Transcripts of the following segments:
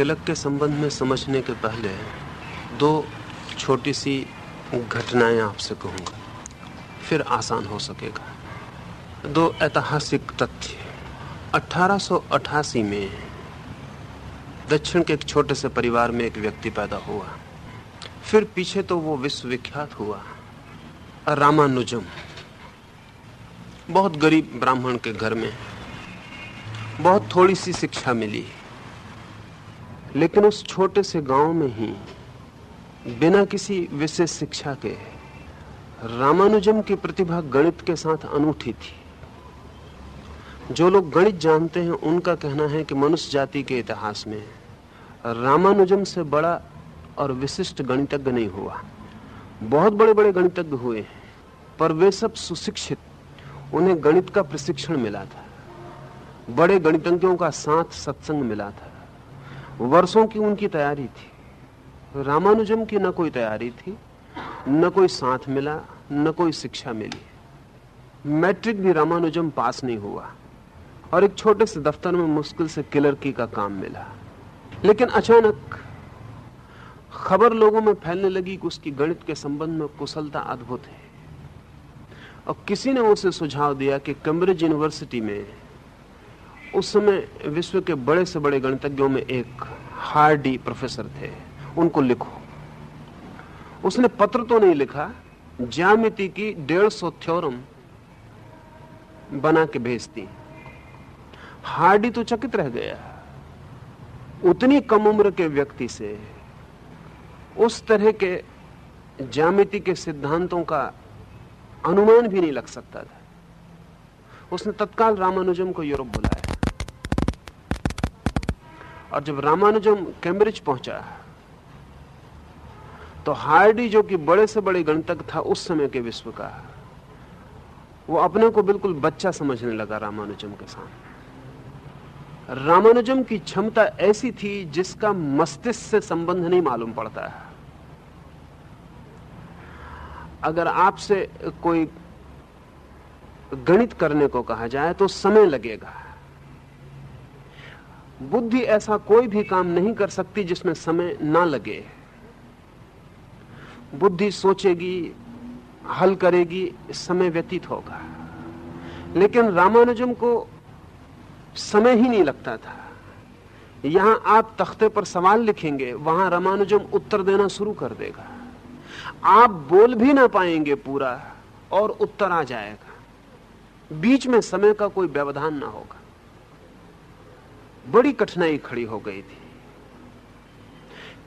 तिलक के संबंध में समझने के पहले दो छोटी सी घटनाएं आपसे कहूंगा, फिर आसान हो सकेगा। दो ऐतिहासिक तथ्य। 1888 में दक्षिण के एक छोटे से परिवार में एक व्यक्ति पैदा हुआ। फिर पीछे तो वो विश्वविख्यात हुआ, रामानुजम। बहुत गरीब ब्राह्मण के घर में, बहुत थोड़ी सी शिक्षा मिली, लेकिन उस छोटे से गांव में ही बिना किसी विशेष शिक्षा के रामानुजम की प्रतिभा गणित के साथ अनूठी थी। जो लोग गणित जानते हैं उनका कहना है कि मनुष्य जाति के इतिहास में रामानुजम से बड़ा और विशिष्ट गणितज्ञ नहीं हुआ। बहुत बड़े बड़े गणितज्ञ हुए हैं, पर वे सब सुशिक्षित, उन्हें गणित का प्रशिक्षण मिला था, बड़े गणितज्ञों का साथ सत्संग मिला था, वर्षों की उनकी तैयारी थी। रामानुजम की न कोई तैयारी थी, न कोई साथ मिला, न कोई शिक्षा मिली। मैट्रिक भी रामानुजम पास नहीं हुआ और एक छोटे से दफ्तर में मुश्किल से क्लर्की का काम मिला। लेकिन अचानक खबर लोगों में फैलने लगी कि उसकी गणित के संबंध में कुशलता अद्भुत है, और किसी ने उसे सुझाव दिया कि कैम्ब्रिज यूनिवर्सिटी में उस समय विश्व के बड़े से बड़े गणितज्ञों में एक हार्डी प्रोफेसर थे, उनको लिखो। उसने पत्र तो नहीं लिखा, ज्यामिति की 150 थ्योरम बना के भेज दी। हार्डी तो चकित रह गया, उतनी कम उम्र के व्यक्ति से उस तरह के ज्यामिति के सिद्धांतों का अनुमान भी नहीं लग सकता था। उसने तत्काल रामानुजम को यूरोप बुलाया, और जब रामानुजम कैम्ब्रिज पहुंचा तो हार्डी, जो कि बड़े से बड़े गणितज्ञ था उस समय के विश्व का, वो अपने को बिल्कुल बच्चा समझने लगा रामानुजम के सामने। रामानुजम की क्षमता ऐसी थी जिसका मस्तिष्क से संबंध नहीं मालूम पड़ता है। अगर आपसे कोई गणित करने को कहा जाए तो समय लगेगा। बुद्धि ऐसा कोई भी काम नहीं कर सकती जिसमें समय ना लगे। बुद्धि सोचेगी, हल करेगी, समय व्यतीत होगा। लेकिन रामानुजम को समय ही नहीं लगता था। यहां आप तख्ते पर सवाल लिखेंगे, वहां रामानुजम उत्तर देना शुरू कर देगा। आप बोल भी ना पाएंगे पूरा और उत्तर आ जाएगा। बीच में समय का कोई व्यवधान ना होगा। बड़ी कठिनाई खड़ी हो गई थी,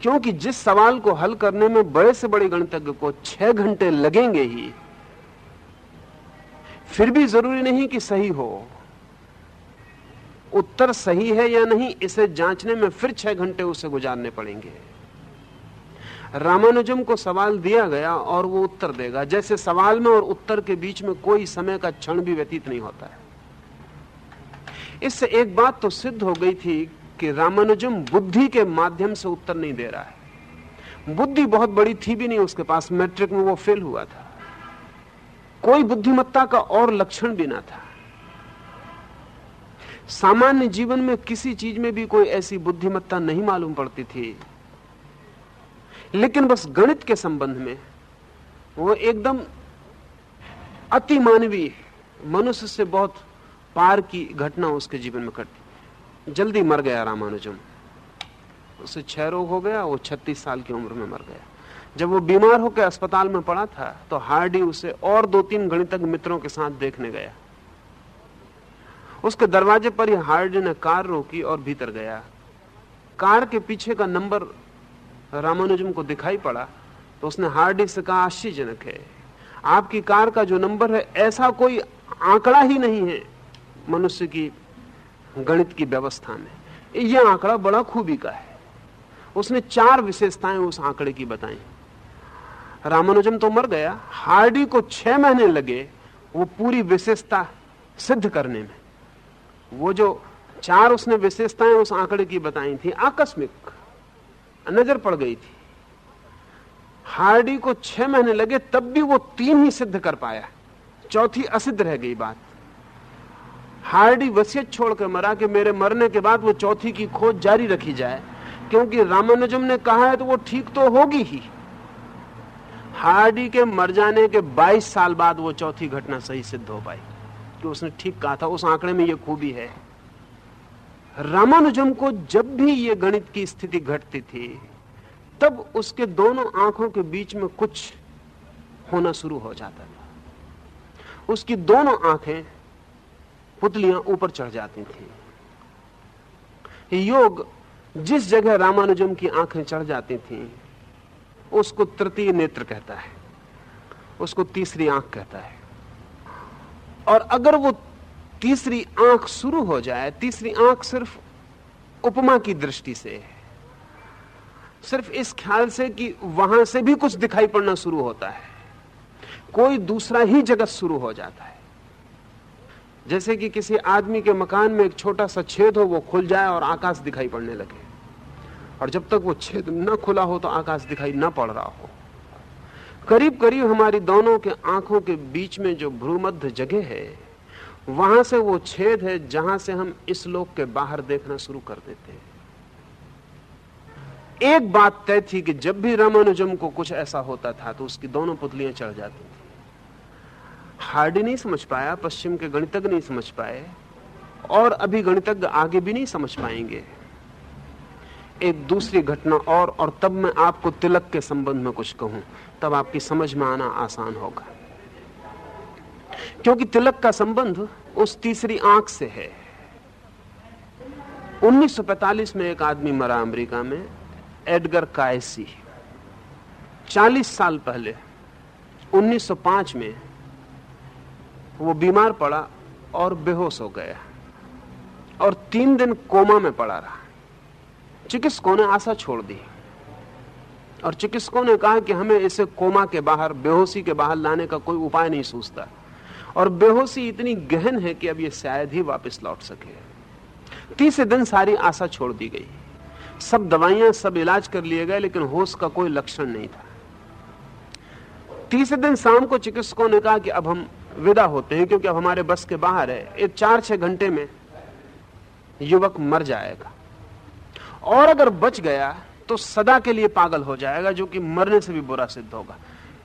क्योंकि जिस सवाल को हल करने में बड़े से बड़े गणितज्ञ को 6 घंटे लगेंगे ही, फिर भी जरूरी नहीं कि सही हो। उत्तर सही है या नहीं, इसे जांचने में फिर 6 घंटे उसे गुजारने पड़ेंगे। रामानुजम को सवाल दिया गया और वो उत्तर देगा, जैसे सवाल में और उत्तर के बीच में कोई समय का क्षण भी व्यतीत नहीं होता है। इससे एक बात तो सिद्ध हो गई थी कि रामानुजम बुद्धि के माध्यम से उत्तर नहीं दे रहा है। बुद्धि बहुत बड़ी थी भी नहीं उसके पास, मैट्रिक में वो फेल हुआ था। कोई बुद्धिमत्ता का और लक्षण भी ना था। सामान्य जीवन में किसी चीज में भी कोई ऐसी बुद्धिमत्ता नहीं मालूम पड़ती थी, लेकिन बस गणित के संबंध में वो एकदम अति मानवीय, मनुष्य से बहुत पार की घटना उसके जीवन में घटी। जल्दी मर गया रामानुजम। उसे क्षय रोग हो गया, वो 36 साल की उम्र में मर गया। जब वो बीमार होकर अस्पताल में पड़ा था तो हार्डी उसे और 2-3 गणितज्ञ मित्रों के साथ देखने गया। उसके दरवाजे पर ही हार्डी ने कार रोकी और भीतर गया। कार के पीछे का नंबर रामानुजम को दिखाई पड़ा तो उसने हार्डी से कहा, आश्चर्यजनक है, आपकी कार का जो नंबर है, ऐसा कोई आंकड़ा ही नहीं है मनुष्य की गणित की व्यवस्था में। यह आंकड़ा बड़ा खूबी का है। उसने 4 विशेषताएं उस आंकड़े की बताई। रामानुजम तो मर गया, हार्डी को 6 महीने लगे वो पूरी विशेषता सिद्ध करने में। वो जो 4 उसने विशेषताएं उस आंकड़े की बताई थी, आकस्मिक नजर पड़ गई थी। हार्डी को 6 महीने लगे, तब भी वो 3 ही सिद्ध कर पाया, चौथी असिद्ध रह गई बात। हार्डी वसीयत छोड़कर मरा कि मेरे मरने के बाद वो चौथी की खोज जारी रखी जाए क्योंकि रामानुजम ने कहा है तो वो ठीक तो होगी ही। हार्डी के मर जाने के 22 साल बाद वो चौथी घटना सही सिद्ध हो पाई कि उसने ठीक कहा था। उस आंकड़े में ये खूबी है। रामानुजम को जब भी ये गणित की स्थिति घटती थी तब उसके दोनों आंखों के बीच में कुछ होना शुरू हो जाता था। उसकी दोनों आंखें पुतलियां ऊपर चढ़ जाती थी। योग जिस जगह रामानुजम की आंखें चढ़ जाती थीं उसको तृतीय नेत्र कहता है, उसको तीसरी आंख कहता है। और अगर वो तीसरी आंख शुरू हो जाए, तीसरी आंख सिर्फ उपमा की दृष्टि से, सिर्फ इस ख्याल से कि वहां से भी कुछ दिखाई पड़ना शुरू होता है, कोई दूसरा ही जगत शुरू हो जाता है। जैसे कि किसी आदमी के मकान में एक छोटा सा छेद हो, वो खुल जाए और आकाश दिखाई पड़ने लगे, और जब तक वो छेद न खुला हो तो आकाश दिखाई न पड़ रहा हो। करीब करीब हमारी दोनों के आंखों के बीच में जो भ्रूमध्य जगह है, वहां से वो छेद है जहां से हम इस लोक के बाहर देखना शुरू कर देते हैं। एक बात तय थी कि जब भी रामानुजम को कुछ ऐसा होता था तो उसकी दोनों पुतलियां चढ़ जाती थी। हार्डी नहीं समझ पाया, पश्चिम के गणितज्ञ नहीं समझ पाए, और अभी गणितज्ञ आगे भी नहीं समझ पाएंगे। एक दूसरी घटना और तब मैं आपको तिलक के संबंध में कुछ कहूं, तब आपकी समझ में आना आसान होगा। क्योंकि तिलक का संबंध उस तीसरी आंख से है। 1945 में एक आदमी मरा अमेरिका में, एडगर कायसी। 40 साल पहले 1905 में वो बीमार पड़ा और बेहोश हो गया और 3 दिन कोमा में पड़ा रहा। चिकित्सकों ने आशा छोड़ दी और चिकित्सकों ने कहा कि हमें इसे कोमा के बाहर, बेहोशी के बाहर लाने का कोई उपाय नहीं सूझता, और बेहोशी इतनी गहन है कि अब ये शायद ही वापस लौट सके। 30 दिन सारी आशा छोड़ दी गई, सब दवाइयां, सब इलाज कर लिए गए, लेकिन होश का कोई लक्षण नहीं था। 30 दिन शाम को चिकित्सकों ने कहा कि अब हम विदा होते हैं, क्योंकि अब हमारे बस के बाहर है, एक 4-6 घंटे में युवक मर जाएगा, और अगर बच गया तो सदा के लिए पागल हो जाएगा, जो कि मरने से भी बुरा सिद्ध होगा,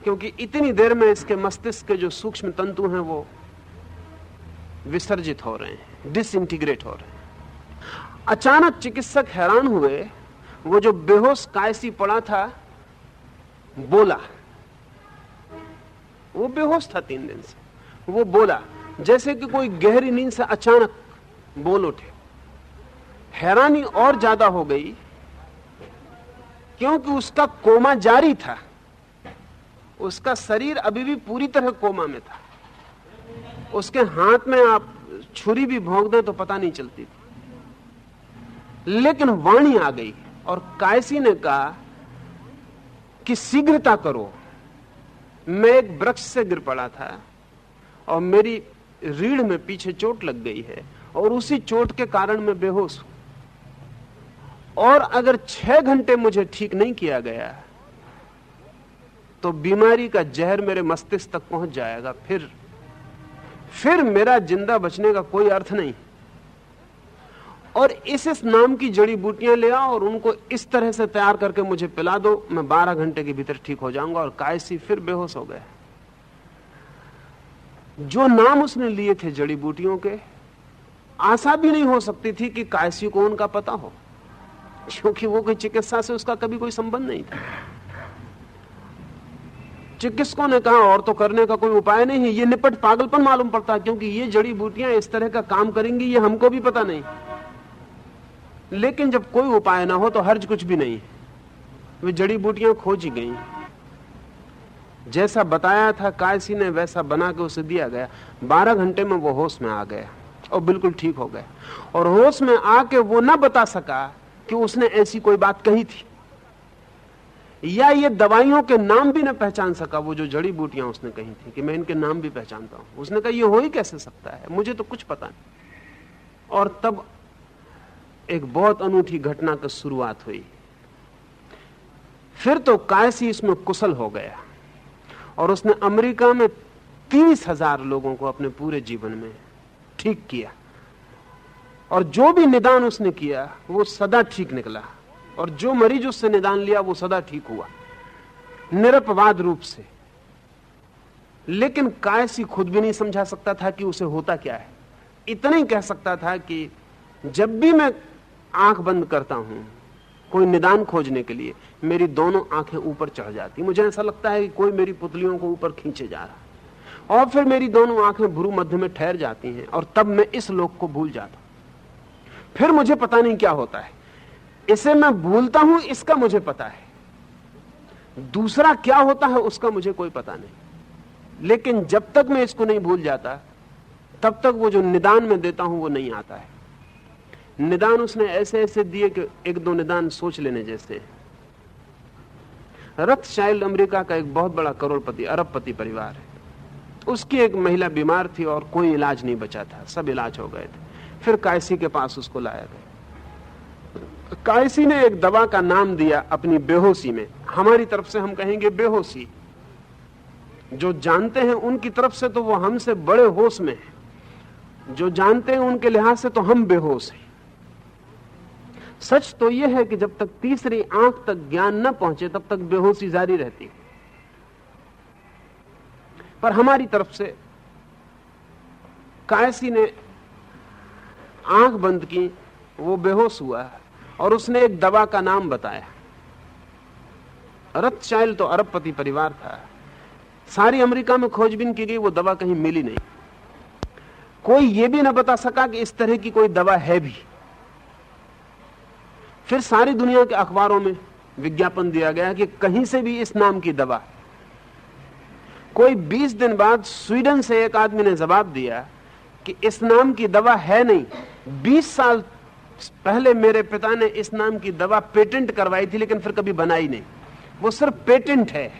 क्योंकि इतनी देर में इसके मस्तिष्क के जो सूक्ष्म तंतु हैं वो विसर्जित हो रहे हैं, डिसइंटीग्रेट हो रहे हैं। अचानक चिकित्सक हैरान हुए, वो जो बेहोश कायसी पड़ा था बोला। वो बेहोश था 3 दिन से, वो बोला जैसे कि कोई गहरी नींद से अचानक बोल उठे। हैरानी और ज्यादा हो गई क्योंकि उसका कोमा जारी था, उसका शरीर अभी भी पूरी तरह कोमा में था। उसके हाथ में आप छुरी भी भोंक दें तो पता नहीं चलती थी, लेकिन वाणी आ गई और कायसी ने कहा कि शीघ्रता करो, मैं एक वृक्ष से गिर पड़ा था और मेरी रीढ़ में पीछे चोट लग गई है, और उसी चोट के कारण मैं बेहोश हूं, और अगर 6 घंटे मुझे ठीक नहीं किया गया तो बीमारी का जहर मेरे मस्तिष्क तक पहुंच जाएगा, फिर मेरा जिंदा बचने का कोई अर्थ नहीं। और इस नाम की जड़ी बूटियां ले आओ और उनको इस तरह से तैयार करके मुझे पिला दो, मैं 12 घंटे के भीतर ठीक हो जाऊंगा। और कायसी फिर बेहोश हो गया। जो नाम उसने लिए थे जड़ी बूटियों के, आशा भी नहीं हो सकती थी कि कायसी को उनका पता हो, क्योंकि वो कोई चिकित्सा से उसका कभी कोई संबंध नहीं था। चिकित्सकों ने कहा और तो करने का कोई उपाय नहीं है, ये निपट पागलपन मालूम पड़ता है, क्योंकि ये जड़ी बूटियां इस तरह का काम करेंगी ये हमको भी पता नहीं। लेकिन जब कोई उपाय ना हो तो हर्ज कुछ भी नहीं। वे जड़ी बूटियां खोजी गई, जैसा बताया था कायसी ने वैसा बना के उसे दिया गया। 12 घंटे में वो होश में आ गया और बिल्कुल ठीक हो गया। और होश में आके वो ना बता सका कि उसने ऐसी कोई बात कही थी, या ये दवाइयों के नाम भी न पहचान सका, वो जो जड़ी बूटियां उसने कही थी कि मैं इनके नाम भी पहचानता हूं। उसने कहा ये हो ही कैसे सकता है, मुझे तो कुछ पता नहीं। और तब एक बहुत अनूठी घटना की शुरुआत हुई। फिर तो कायसी इसमें कुशल हो गया और उसने अमेरिका में 30,000 लोगों को अपने पूरे जीवन में ठीक किया, और जो भी निदान उसने किया वो सदा ठीक निकला। और जो मरीज उससे निदान लिया वो सदा ठीक हुआ, निरपवाद रूप से। लेकिन कायसी खुद भी नहीं समझा सकता था कि उसे होता क्या है। इतना ही कह सकता था कि जब भी मैं आंख बंद करता हूं कोई निदान खोजने के लिए, मेरी दोनों आंखें ऊपर चढ़ जाती, मुझे ऐसा लगता है कि कोई मेरी पुतलियों को ऊपर खींचे जा रहा, और फिर मेरी दोनों आंखें भ्रू मध्य में ठहर जाती हैं, और तब मैं इस लोक को भूल जाता हूं। फिर मुझे पता नहीं क्या होता है, इसे मैं भूलता हूं, इसका मुझे पता है, दूसरा क्या होता है उसका मुझे कोई पता नहीं। लेकिन जब तक मैं इसको नहीं भूल जाता तब तक वो जो निदान मैं देता हूं वो नहीं आता है। निदान उसने ऐसे ऐसे दिए कि एक दो निदान सोच लेने जैसे। रॉथशाइल्ड अमेरिका का एक बहुत बड़ा करोड़पति अरबपति परिवार है। उसकी एक महिला बीमार थी और कोई इलाज नहीं बचा था, सब इलाज हो गए थे। फिर कायसी के पास उसको लाया गया। कायसी ने एक दवा का नाम दिया अपनी बेहोशी में, हमारी तरफ से हम कहेंगे बेहोशी, जो जानते हैं उनकी तरफ से तो वो हमसे बड़े होश में है, जो जानते हैं उनके लिहाज से तो हम बेहोश हैं। सच तो यह है कि जब तक तीसरी आंख तक ज्ञान न पहुंचे तब तक बेहोशी जारी रहती है, पर हमारी तरफ से कायसी ने आंख बंद की, वो बेहोश हुआ और उसने एक दवा का नाम बताया। रॉथशाइल्ड तो अरबपति परिवार था, सारी अमेरिका में खोजबीन की गई, वो दवा कहीं मिली नहीं। कोई ये भी न बता सका कि इस तरह की कोई दवा है भी। फिर सारी दुनिया के अखबारों में विज्ञापन दिया गया कि कहीं से भी इस नाम की दवा। कोई 20 दिन बाद स्वीडन से एक आदमी ने जवाब दिया कि इस नाम की दवा है नहीं, 20 साल पहले मेरे पिता ने इस नाम की दवा पेटेंट करवाई थी लेकिन फिर कभी बनाई नहीं, वो सिर्फ पेटेंट है,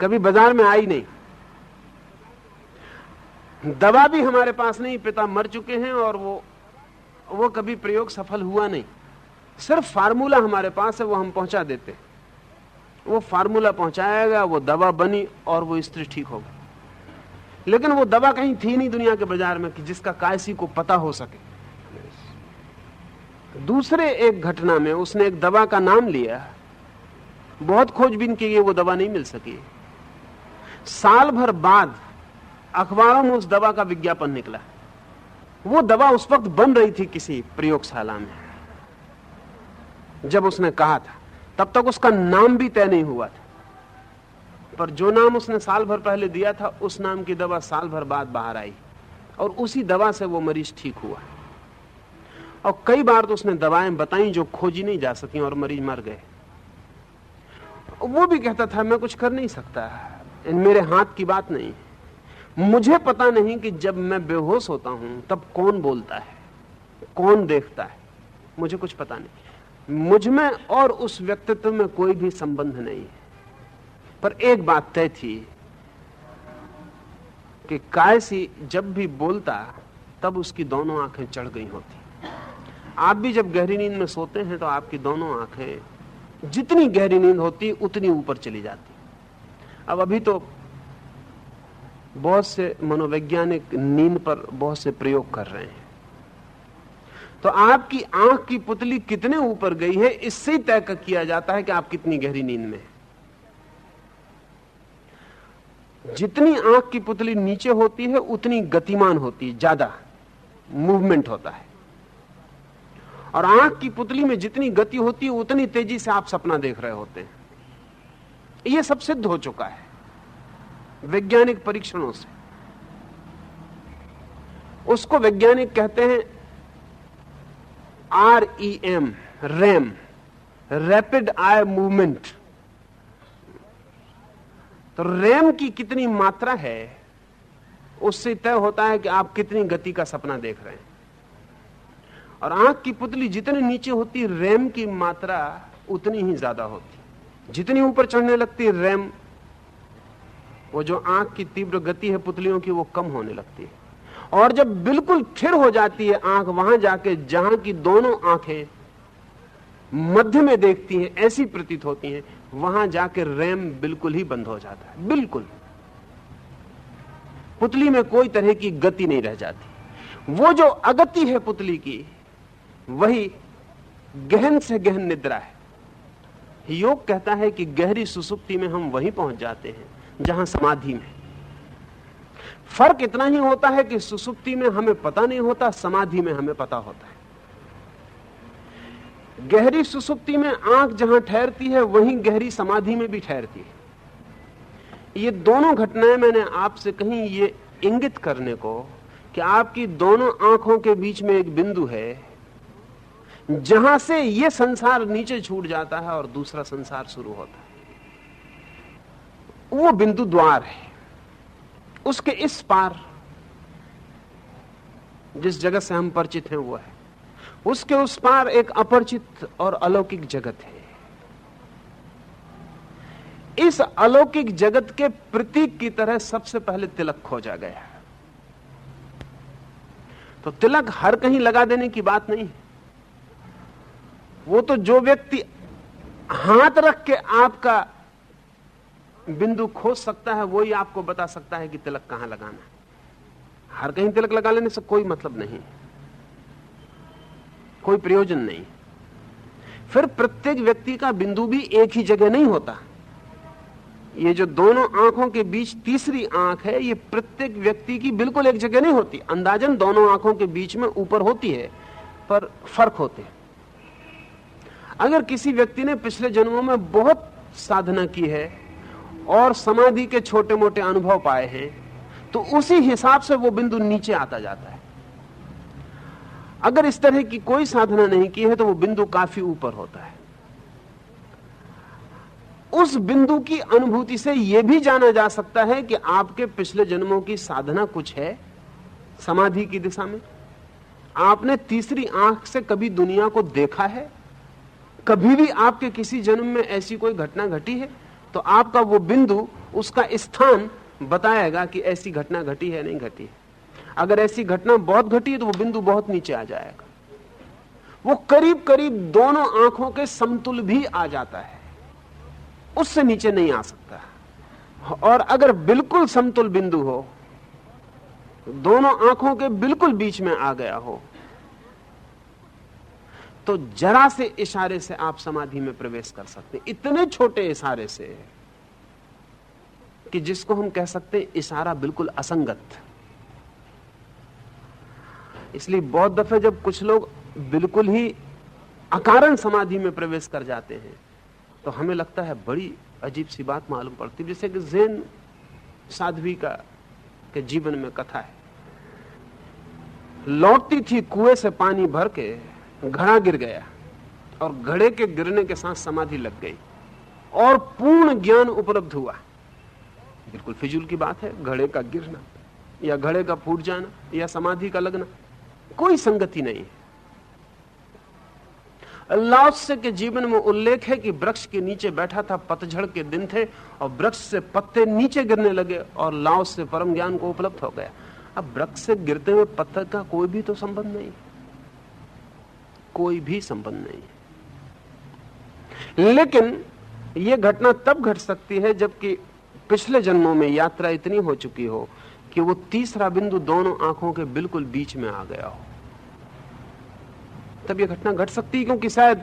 कभी बाजार में आई नहीं। दवा भी हमारे पास नहीं, पिता मर चुके हैं और वो कभी प्रयोग सफल हुआ नहीं। सिर्फ फार्मूला हमारे पास है, वो हम पहुंचा देते, वो फार्मूला पहुंचाएगा, वो दवा बनी और वो स्त्री ठीक हो गई। लेकिन वो दवा कहीं थी नहीं दुनिया के बाजार में कि जिसका कायसी को पता हो सके। दूसरे एक घटना में उसने एक दवा का नाम लिया, बहुत खोजबीन की गई, वो दवा नहीं मिल सकी। साल भर बाद अखबारों में उस दवा का विज्ञापन निकला। वो दवा उस वक्त बन रही थी किसी प्रयोगशाला में जब उसने कहा था, तब तक उसका नाम भी तय नहीं हुआ था, पर जो नाम उसने साल भर पहले दिया था उस नाम की दवा साल भर बाद बाहर आई और उसी दवा से वो मरीज ठीक हुआ। और कई बार तो उसने दवाएं बताई जो खोजी नहीं जा सकी और मरीज मर गए। वो भी कहता था मैं कुछ कर नहीं सकता, मेरे हाथ की बात नहीं, मुझे पता नहीं कि जब मैं बेहोश होता हूं तब कौन बोलता है, कौन देखता है, मुझे कुछ पता नहीं। मुझ में और उस व्यक्तित्व में कोई भी संबंध नहीं है। पर एक बात तय थी कि कायसी जब भी बोलता तब उसकी दोनों आंखें चढ़ गई होती। आप भी जब गहरी नींद में सोते हैं तो आपकी दोनों आंखें जितनी गहरी नींद होती उतनी ऊपर चली जाती। अब अभी तो बहुत से मनोवैज्ञानिक नींद पर बहुत से प्रयोग कर रहे हैं, तो आपकी आंख की पुतली कितने ऊपर गई है इससे ही तय किया जाता है कि आप कितनी गहरी नींद में हैं। जितनी आंख की पुतली नीचे होती है उतनी गतिमान होती है, ज्यादा मूवमेंट होता है, और आंख की पुतली में जितनी गति होती है उतनी तेजी से आप सपना देख रहे होते हैं। यह सब सिद्ध हो चुका है वैज्ञानिक परीक्षणों से। उसको वैज्ञानिक कहते हैं REM, RAM, rapid eye movement. तो रैम की कितनी मात्रा है उससे तय होता है कि आप कितनी गति का सपना देख रहे हैं। और आंख की पुतली जितनी नीचे होती रैम की मात्रा उतनी ही ज्यादा होती। जितनी ऊपर चढ़ने लगती रैम, वो जो आंख की तीव्र गति है पुतलियों की, वो कम होने लगती है। और जब बिल्कुल थिर हो जाती है आंख, वहां जाके जहां की दोनों आंखें मध्य में देखती हैं, ऐसी प्रतीत होती हैं, वहां जाके रैम बिल्कुल ही बंद हो जाता है। बिल्कुल पुतली में कोई तरह की गति नहीं रह जाती। वो जो अगति है पुतली की, वही गहन से गहन निद्रा है। योग कहता है कि गहरी सुसुप्ति में हम वहीं पहुंच जाते हैं जहां समाधि में। फर्क इतना ही होता है कि सुसुप्ति में हमें पता नहीं होता, समाधि में हमें पता होता है। गहरी सुसुप्ति में आंख जहां ठहरती है वहीं गहरी समाधि में भी ठहरती है। ये दोनों घटनाएं मैंने आपसे कहीं ये इंगित करने को कि आपकी दोनों आंखों के बीच में एक बिंदु है जहां से ये संसार नीचे छूट जाता है और दूसरा संसार शुरू होता है। वो बिंदु द्वार है। उसके इस पार जिस जगत से हम परिचित हैं वो है, उसके उस पार एक अपरिचित और अलौकिक जगत है। इस अलौकिक जगत के प्रतीक की तरह सबसे पहले तिलक खोजा गया। तो तिलक हर कहीं लगा देने की बात नहीं। वो तो जो व्यक्ति हाथ रख के आपका बिंदु खोज सकता है वो ही आपको बता सकता है कि तिलक कहां लगाना है। हर कहीं तिलक लगा लेने से कोई मतलब नहीं, कोई प्रयोजन नहीं। फिर प्रत्येक व्यक्ति का बिंदु भी एक ही जगह नहीं होता। ये जो दोनों आंखों के बीच तीसरी आंख है, ये प्रत्येक व्यक्ति की बिल्कुल एक जगह नहीं होती। अंदाजन दोनों आंखों के बीच में ऊपर होती है, पर फर्क होते हैं। अगर किसी व्यक्ति ने पिछले जन्मों में बहुत साधना की है और समाधि के छोटे मोटे अनुभव पाए हैं, तो उसी हिसाब से वो बिंदु नीचे आता जाता है। अगर इस तरह की कोई साधना नहीं की है तो वो बिंदु काफी ऊपर होता है। उस बिंदु की अनुभूति से यह भी जाना जा सकता है कि आपके पिछले जन्मों की साधना कुछ है समाधि की दिशा में। आपने तीसरी आंख से कभी दुनिया को देखा है? कभी भी आपके किसी जन्म में ऐसी कोई घटना घटी है? तो आपका वो बिंदु, उसका स्थान बताएगा कि ऐसी घटना घटी है नहीं घटी है। अगर ऐसी घटना बहुत घटी है तो वो बिंदु बहुत नीचे आ जाएगा। वो करीब करीब दोनों आंखों के समतुल भी आ जाता है, उससे नीचे नहीं आ सकता। और अगर बिल्कुल समतुल बिंदु हो, दोनों आंखों के बिल्कुल बीच में आ गया हो, तो जरा से इशारे से आप समाधि में प्रवेश कर सकते हैं। इतने छोटे इशारे से कि जिसको हम कह सकते हैं इशारा बिल्कुल असंगत। इसलिए बहुत दफे जब कुछ लोग बिल्कुल ही अकारण समाधि में प्रवेश कर जाते हैं तो हमें लगता है बड़ी अजीब सी बात मालूम पड़ती। जैसे कि ज़ेन साध्वी के जीवन में कथा है। लौटती थी कुएं से पानी भर के, घड़ा गिर गया और घड़े के गिरने के साथ समाधि लग गई और पूर्ण ज्ञान उपलब्ध हुआ। बिल्कुल फिजूल की बात है, घड़े का गिरना या घड़े का फूट जाना या समाधि का लगना, कोई संगति नहीं है। लाओत्से के जीवन में उल्लेख है कि वृक्ष के नीचे बैठा था, पतझड़ के दिन थे और वृक्ष से पत्ते नीचे गिरने लगे और लाओत्से परम ज्ञान को उपलब्ध हो गया। अब वृक्ष से गिरते हुए पत्थर का कोई भी तो संबंध नहीं, कोई भी संबंध नहीं। लेकिन यह घटना तब घट सकती है जबकि पिछले जन्मों में यात्रा इतनी हो चुकी हो कि वो तीसरा बिंदु दोनों आंखों के बिल्कुल बीच में आ गया हो। तब यह घटना घट सकती है, क्योंकि शायद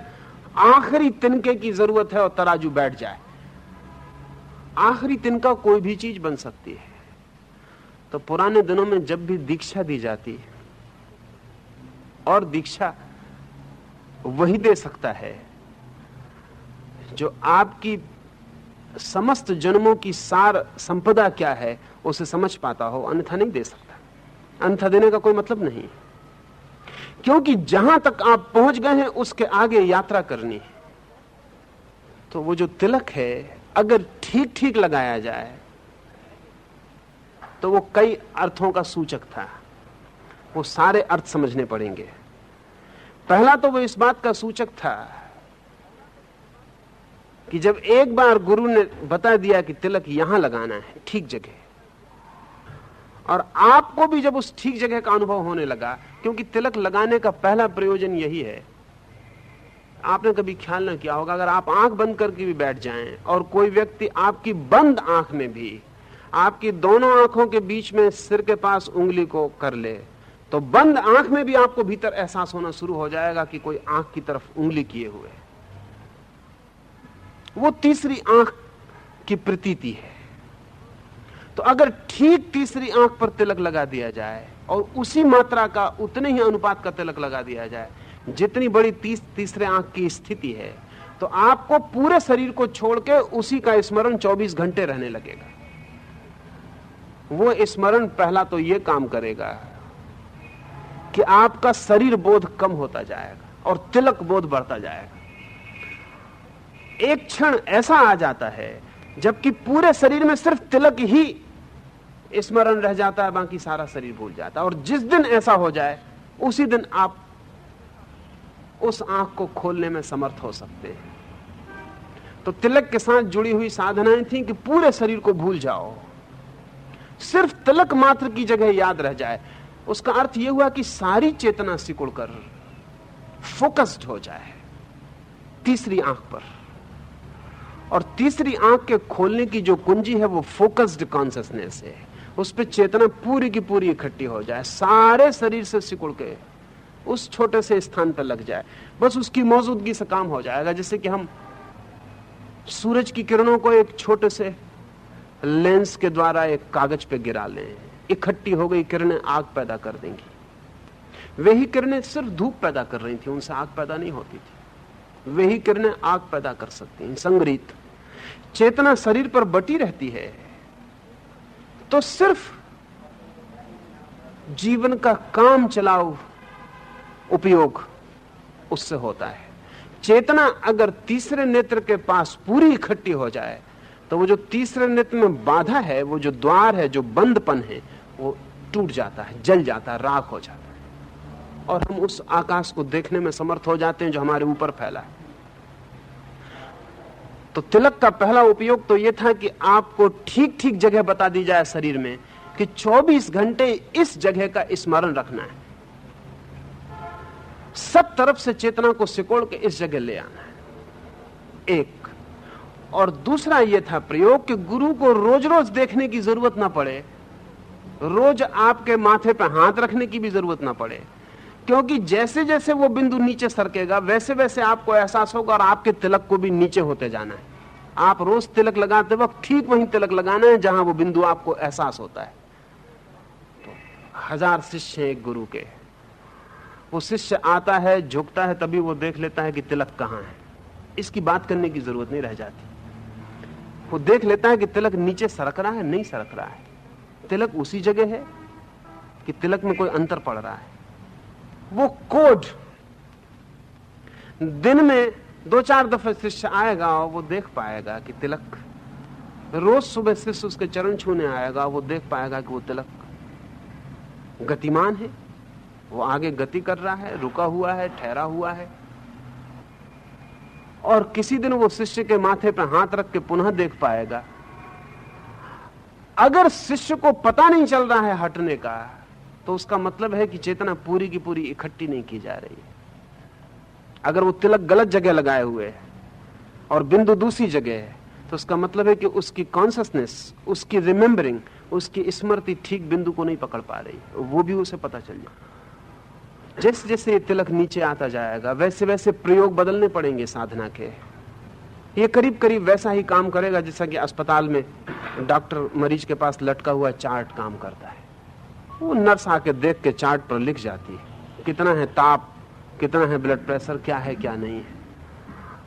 आखिरी तिनके की जरूरत है और तराजू बैठ जाए। आखिरी तिनका कोई भी चीज बन सकती है। तो पुराने दिनों में जब भी दीक्षा दी जाती और दीक्षा वही दे सकता है जो आपकी समस्त जन्मों की सार संपदा क्या है उसे समझ पाता हो, अन्यथा नहीं दे सकता। अन्यथा देने का कोई मतलब नहीं, क्योंकि जहां तक आप पहुंच गए हैं उसके आगे यात्रा करनी है। तो वो जो तिलक है अगर ठीक ठीक लगाया जाए तो वो कई अर्थों का सूचक था। वो सारे अर्थ समझने पड़ेंगे। पहला तो वो इस बात का सूचक था कि जब एक बार गुरु ने बता दिया कि तिलक यहां लगाना है ठीक जगह, और आपको भी जब उस ठीक जगह का अनुभव होने लगा, क्योंकि तिलक लगाने का पहला प्रयोजन यही है। आपने कभी ख्याल ना किया होगा, अगर आप आंख बंद करके भी बैठ जाएं और कोई व्यक्ति आपकी बंद आंख में भी आपकी दोनों आंखों के बीच में सिर के पास उंगली को कर ले, तो बंद आंख में भी आपको भीतर एहसास होना शुरू हो जाएगा कि कोई आंख की तरफ उंगली किए हुए है। वो तीसरी आंख की प्रतीति है। तो अगर ठीक तीसरी आंख पर तिलक लगा दिया जाए और उसी मात्रा का, उतने ही अनुपात का तिलक लगा दिया जाए जितनी बड़ी तीसरे आंख की स्थिति है, तो आपको पूरे शरीर को छोड़ के उसी का स्मरण 24 घंटे रहने लगेगा। वो स्मरण पहला तो ये काम करेगा कि आपका शरीर बोध कम होता जाएगा और तिलक बोध बढ़ता जाएगा। एक क्षण ऐसा आ जाता है जबकि पूरे शरीर में सिर्फ तिलक ही स्मरण रह जाता है, बाकी सारा शरीर भूल जाता है। और जिस दिन ऐसा हो जाए उसी दिन आप उस आंख को खोलने में समर्थ हो सकते हैं। तो तिलक के साथ जुड़ी हुई साधनाएं थी कि पूरे शरीर को भूल जाओ, सिर्फ तिलक मात्र की जगह याद रह जाए। उसका अर्थ यह हुआ कि सारी चेतना सिकुड़कर फोकस्ड हो जाए तीसरी आंख पर। और तीसरी आंख के खोलने की जो कुंजी है वो फोकस्ड कॉन्शियसनेस है। उस पर चेतना पूरी की पूरी इकट्ठी हो जाए, सारे शरीर से सिकुड़ के उस छोटे से स्थान पर लग जाए, बस उसकी मौजूदगी से काम हो जाएगा। जैसे कि हम सूरज की किरणों को एक छोटे से लेंस के द्वारा एक कागज पे गिरा लें, इकट्ठी हो गई किरणें आग पैदा कर देंगी। वही किरणें सिर्फ धूप पैदा कर रही थी, उनसे आग पैदा नहीं होती थी। वही किरणें आग पैदा कर सकती हैं। संग्रहित चेतना शरीर पर बटी रहती है तो सिर्फ जीवन का काम चलाओ उपयोग उससे होता है। चेतना अगर तीसरे नेत्र के पास पूरी इकट्ठी हो जाए तो वो जो तीसरे नेत्र में बाधा है, वो जो द्वार है, जो बंदपन है, वो टूट जाता है, जल जाता है, राख हो जाता है और हम उस आकाश को देखने में समर्थ हो जाते हैं जो हमारे ऊपर फैला है। तो तिलक का पहला उपयोग तो यह था कि आपको ठीक ठीक जगह बता दी जाए शरीर में कि 24 घंटे इस जगह का स्मरण रखना है, सब तरफ से चेतना को सिकोड़ के इस जगह ले आना है। एक और दूसरा यह था प्रयोग कि गुरु को रोज रोज देखने की जरूरत ना पड़े, रोज आपके माथे पर हाथ रखने की भी जरूरत ना पड़े, क्योंकि जैसे जैसे वो बिंदु नीचे सरकेगा वैसे वैसे आपको एहसास होगा और आपके तिलक को भी नीचे होते जाना है। आप रोज तिलक लगाते वक्त ठीक वहीं तिलक लगाना है जहां वो बिंदु आपको एहसास होता है। तो 1000 शिष्य हैं एक गुरु के, वो शिष्य आता है, झुकता है, तभी वो देख लेता है कि तिलक कहां है। इसकी बात करने की जरूरत नहीं रह जाती। वो देख लेता है कि तिलक नीचे सरक रहा है, नहीं सरक रहा है, तिलक उसी जगह है कि तिलक में कोई अंतर पड़ रहा है। वो कोड दिन में 2-4 दफे शिष्य आएगा और वो देख पाएगा कि तिलक, रोज सुबह शिष्य उसके चरण छूने आएगा, वो देख पाएगा कि वो तिलक गतिमान है, वो आगे गति कर रहा है, रुका हुआ है, ठहरा हुआ है। और किसी दिन वो शिष्य के माथे पर हाथ रख के पुनः देख पाएगा। अगर शिष्य को पता नहीं चल रहा है हटने का, तो उसका मतलब है कि चेतना पूरी की पूरी इकट्ठी नहीं की जा रही है। अगर वो तिलक गलत जगह लगाए हुए है और बिंदु दूसरी जगह है, तो उसका मतलब है कि उसकी कॉन्शियसनेस, उसकी रिमेंबरिंग, उसकी स्मृति ठीक बिंदु को नहीं पकड़ पा रही, वो भी उसे पता चल जाए। जैसे जैसे ये तिलक नीचे आता जाएगा वैसे वैसे प्रयोग बदलने पड़ेंगे साधना के। ये करीब करीब वैसा ही काम करेगा जैसा कि अस्पताल में डॉक्टर मरीज के पास लटका हुआ चार्ट काम करता है। वो नर्स आके देख के चार्ट पर लिख जाती है कितना है ताप, कितना है ब्लड प्रेशर, क्या है क्या नहीं है।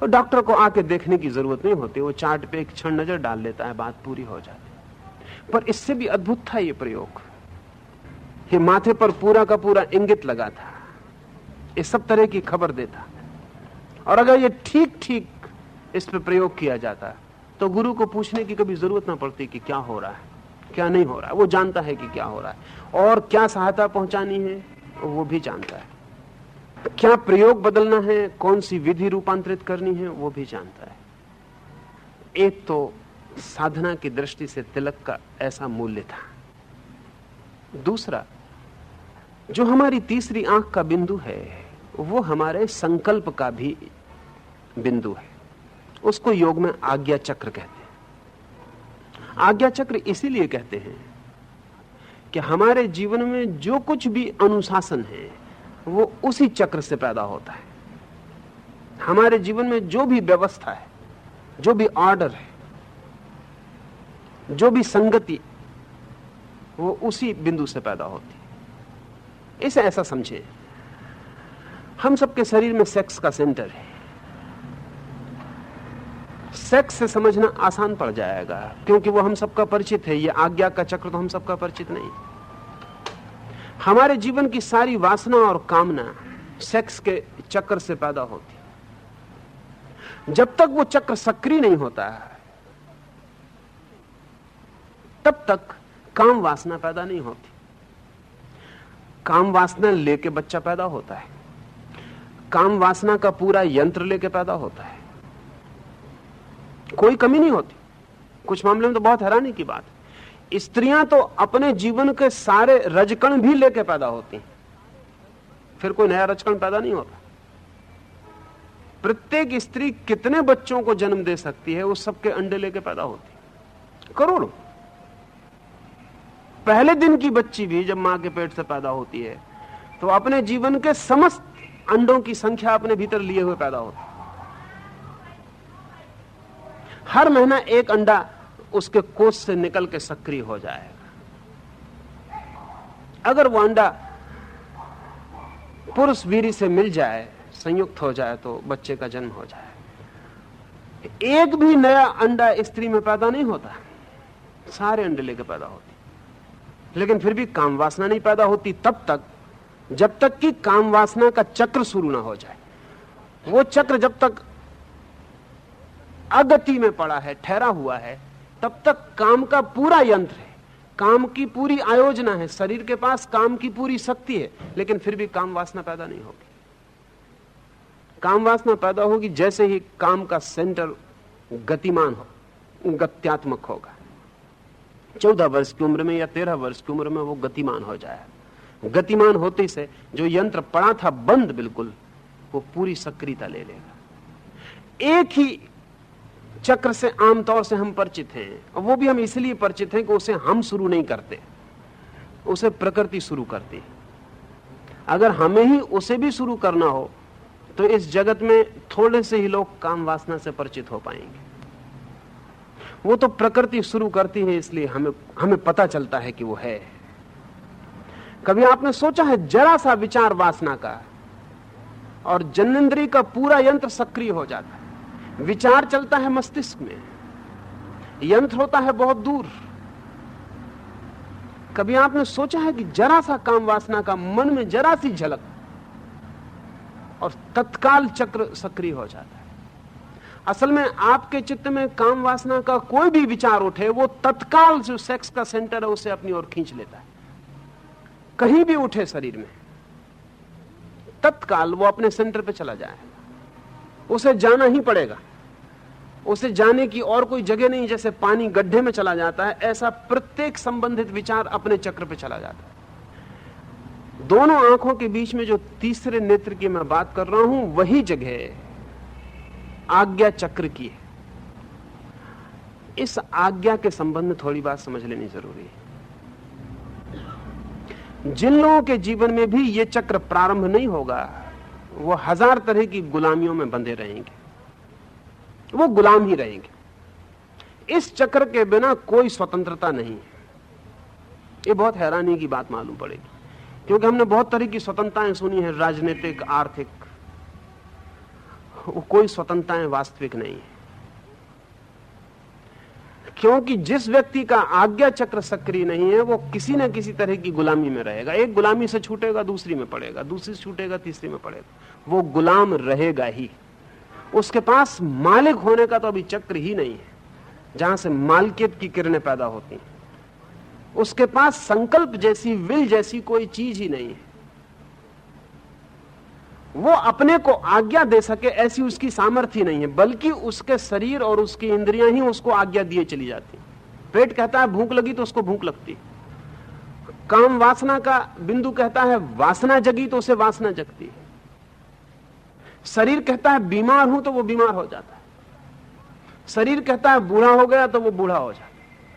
और डॉक्टर को आके देखने की जरूरत नहीं होती, वो चार्ट पे एक क्षण नजर डाल लेता है, बात पूरी हो जाती है। पर इससे भी अद्भुत था ये प्रयोग। ये माथे पर पूरा का पूरा इंगित लगा था, ये सब तरह की खबर देता। और अगर ये ठीक ठीक इस पे प्रयोग किया जाता तो गुरु को पूछने की कभी जरूरत ना पड़ती कि क्या हो रहा है, क्या नहीं हो रहा है। वो जानता है कि क्या हो रहा है और क्या सहायता पहुंचानी है वो भी जानता है, क्या प्रयोग बदलना है, कौन सी विधि रूपांतरित करनी है वो भी जानता है। एक तो साधना की दृष्टि से तिलक का ऐसा मूल्य था। दूसरा, जो हमारी तीसरी आंख का बिंदु है वो हमारे संकल्प का भी बिंदु है। उसको योग में आज्ञा चक्र कहते हैं। आज्ञा चक्र इसीलिए कहते हैं कि हमारे जीवन में जो कुछ भी अनुशासन है वो उसी चक्र से पैदा होता है। हमारे जीवन में जो भी व्यवस्था है, जो भी ऑर्डर है, जो भी संगति, वो उसी बिंदु से पैदा होती है। इसे ऐसा समझे, हम सबके शरीर में सेक्स का सेंटर है। सेक्स से समझना आसान पड़ जाएगा क्योंकि वो हम सबका परिचित है। ये आज्ञा का चक्र तो हम सबका परिचित नहीं। हमारे जीवन की सारी वासना और कामना सेक्स के चक्र से पैदा होती। जब तक वो चक्र सक्रिय नहीं होता है तब तक काम वासना पैदा नहीं होती। काम वासना लेके बच्चा पैदा होता है, काम वासना का पूरा यंत्र लेके पैदा होता है, कोई कमी नहीं होती। कुछ मामले में तो बहुत हैरानी की बात है, स्त्रियां तो अपने जीवन के सारे रजकण भी लेके पैदा होती, फिर कोई नया रजकण पैदा नहीं होता। प्रत्येक स्त्री कितने बच्चों को जन्म दे सकती है, वो सबके अंडे लेके पैदा होती, करोड़ों। पहले दिन की बच्ची भी जब मां के पेट से पैदा होती है तो अपने जीवन के समस्त अंडों की संख्या अपने भीतर लिए हुए पैदा होती। हर महीना एक अंडा उसके कोष से निकल के सक्रिय हो जाएगा। अगर वो अंडा पुरुष वीर्य से मिल जाए, संयुक्त हो जाए, तो बच्चे का जन्म हो जाए। एक भी नया अंडा स्त्री में पैदा नहीं होता, सारे अंडे लेके पैदा होते। लेकिन फिर भी काम वासना नहीं पैदा होती तब तक जब तक कि काम वासना का चक्र शुरू ना हो जाए। वो चक्र जब तक अगति में पड़ा है, ठहरा हुआ है, तब तक काम का पूरा यंत्र है, काम की पूरी आयोजना है, शरीर के पास काम की पूरी शक्ति है, लेकिन फिर भी काम वासना पैदा नहीं होगी। काम वासना पैदा होगी जैसे ही काम का सेंटर गतिमान हो, गत्यात्मक होगा। 14 वर्ष की उम्र में या 13 वर्ष की उम्र में वो गतिमान हो जाए। गतिमान होते से जो यंत्र पड़ा था बंद बिल्कुल, वो पूरी सक्रियता ले लेगा। एक ही चक्र से आमतौर से हम परिचित हैं, और वो भी हम इसलिए परिचित हैं कि उसे हम शुरू नहीं करते, उसे प्रकृति शुरू करती है। अगर हमें ही उसे भी शुरू करना हो तो इस जगत में थोड़े से ही लोग काम वासना से परिचित हो पाएंगे। वो तो प्रकृति शुरू करती है, इसलिए हमें पता चलता है कि वो है। कभी आपने सोचा है जरा सा विचार वासना का और जन्नेंद्रिय का पूरा यंत्र सक्रिय हो जाता है। विचार चलता है मस्तिष्क में, यंत्र होता है बहुत दूर। कभी आपने सोचा है कि जरा सा काम वासना का मन में जरा सी झलक और तत्काल चक्र सक्रिय हो जाता है। असल में आपके चित्त में काम वासना का कोई भी विचार उठे, वो तत्काल जो सेक्स का सेंटर है उसे अपनी ओर खींच लेता है। कहीं भी उठे शरीर में, तत्काल वो अपने सेंटर पे चला जाएगा। उसे जाना ही पड़ेगा, उसे जाने की और कोई जगह नहीं। जैसे पानी गड्ढे में चला जाता है, ऐसा प्रत्येक संबंधित विचार अपने चक्र पे चला जाता है। दोनों आंखों के बीच में जो तीसरे नेत्र की मैं बात कर रहा हूं, वही जगह आज्ञा चक्र की है। इस आज्ञा के संबंध में थोड़ी बात समझ लेनी जरूरी है। जिन लोगों के जीवन में भी यह चक्र प्रारंभ नहीं होगा, वो 1000 तरह की गुलामियों में बंधे रहेंगे, वो गुलाम ही रहेंगे। इस चक्र के बिना कोई स्वतंत्रता नहीं है। ये बहुत हैरानी की बात मालूम पड़ेगी, क्योंकि हमने बहुत तरह की स्वतंत्रताएं सुनी है, राजनीतिक, आर्थिक। वो कोई स्वतंत्रताएं वास्तविक नहीं है, क्योंकि जिस व्यक्ति का आज्ञा चक्र सक्रिय नहीं है, वो किसी न किसी तरह की गुलामी में रहेगा। एक गुलामी से छूटेगा, दूसरी में पड़ेगा, दूसरी से छूटेगा, तीसरी में पड़ेगा। वो गुलाम रहेगा ही। उसके पास मालिक होने का तो अभी चक्र ही नहीं है, जहां से मालकियत की किरणें पैदा होती हैं। उसके पास संकल्प जैसी, विल जैसी कोई चीज ही नहीं है। वो अपने को आज्ञा दे सके ऐसी उसकी सामर्थ्य नहीं है, बल्कि उसके शरीर और उसकी इंद्रियां ही उसको आज्ञा दिए चली जाती। पेट कहता है भूख लगी तो उसको भूख लगती। काम वासना का बिंदु कहता है वासना जगी तो उसे वासना जगती। शरीर कहता है बीमार हूं तो वो बीमार हो जाता है। शरीर कहता है बूढ़ा हो गया तो वो बूढ़ा हो जाता है।